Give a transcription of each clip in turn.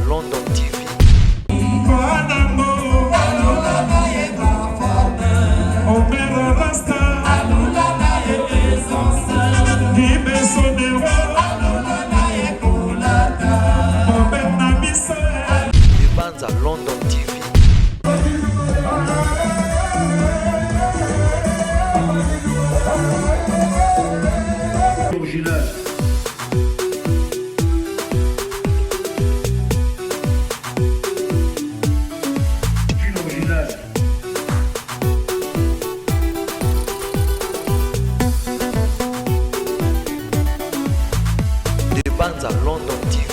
London TV. Libanza London TV. Libanza London TV.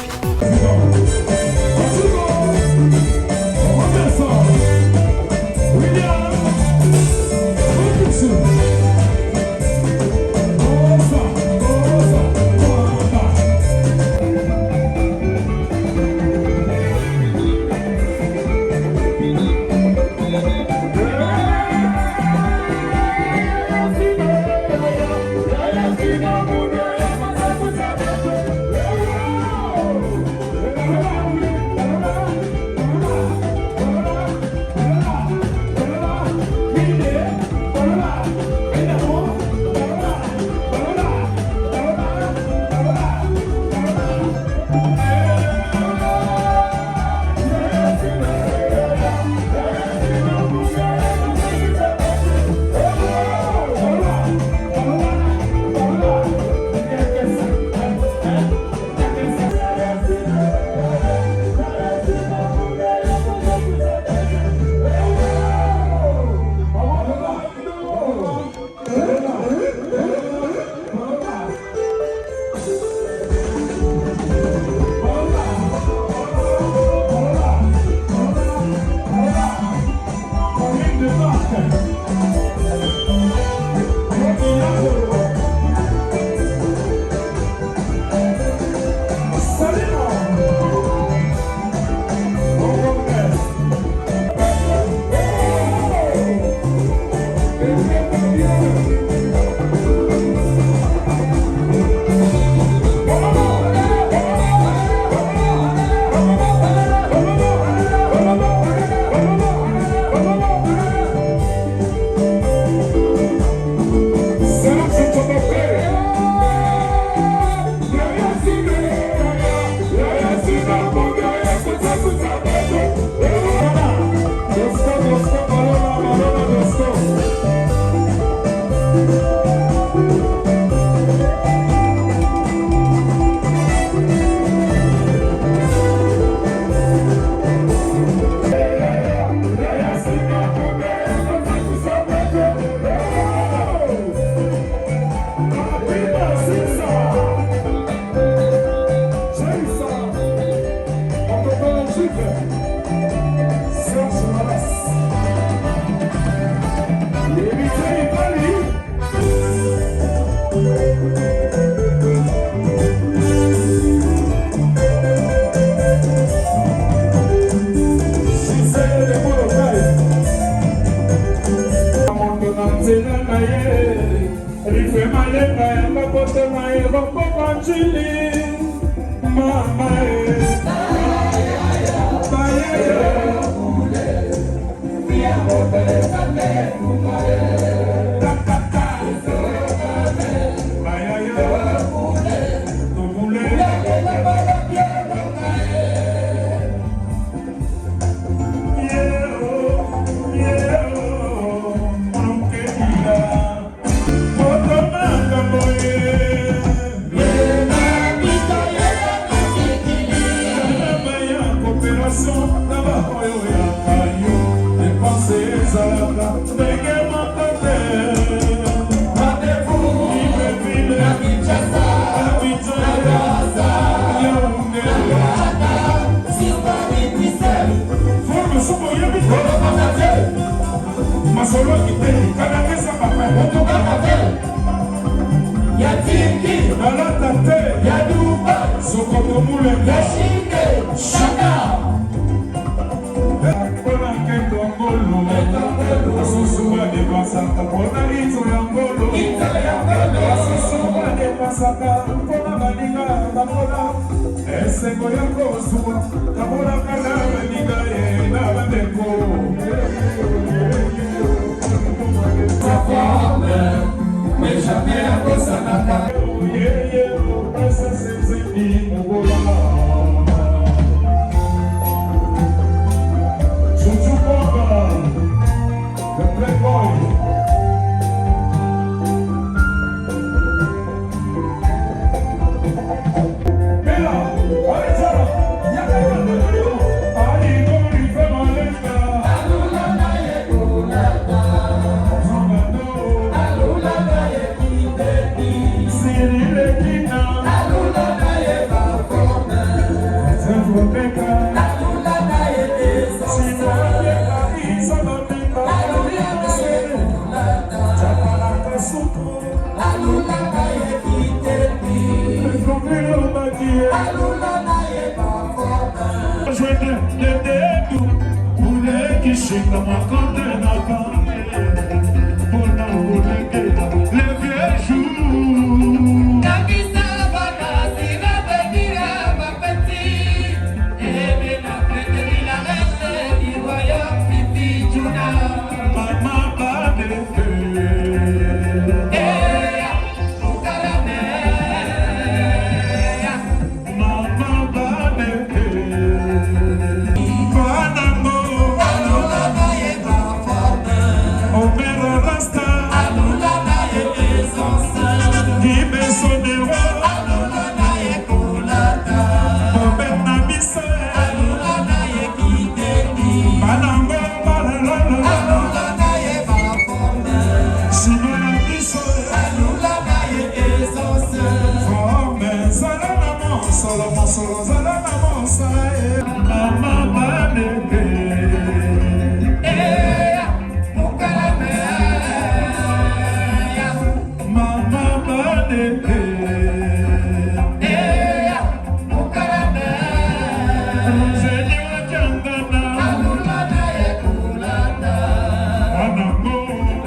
Masaka, esengo ya kosuwa namonaka na baninga ye na bandeko mais jamais akosanaka yeye opesa sezeni mobola Chuchu Boga, the playboy. Bella, Alexandra, Ali Gori Femalenda. Alula na ye kulata. Alula na ye kiteti. Sirile kina. Alula na ye bafona. Zevoteka. Alula na ye teso. Sinale kabisa mapika. Alula na ye kulata. Chakalaka suku. Alula na ye kiteti. Mekongelo makie. Alula na ye bafona. Jwete dedu. Ule kishinda makonde na kane. Bona uleke. Le vieux jour. Kabisa bana sina bedira mapeti. Ebe na preteni la rete. Iwaya pipi juna. Mama badete. Mama badete. Banango. Alula na ye bafona. Omera rasta. Alula na ye essence. Gibe sonero. Alula na ye kulata. Obena bise. Alula na ye kiteti. Banango balalala. Alula na ye bafona. Sinona biso. Alula na ye essence. Forme zalana monsolo monsolo zalana monsa. Mama badete. Mama badete. Roseli wa jangana. Alula na ye kulata. Banango.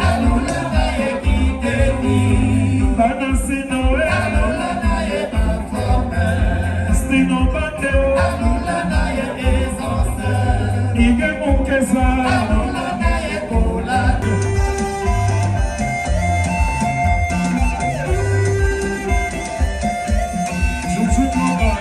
Alula na ye kiteti. Banasinoe. Alula na ye bafome. Stino bande. Alula na ye essence. Ige mukeza. Alula na ye kulata. Chuchu Boga,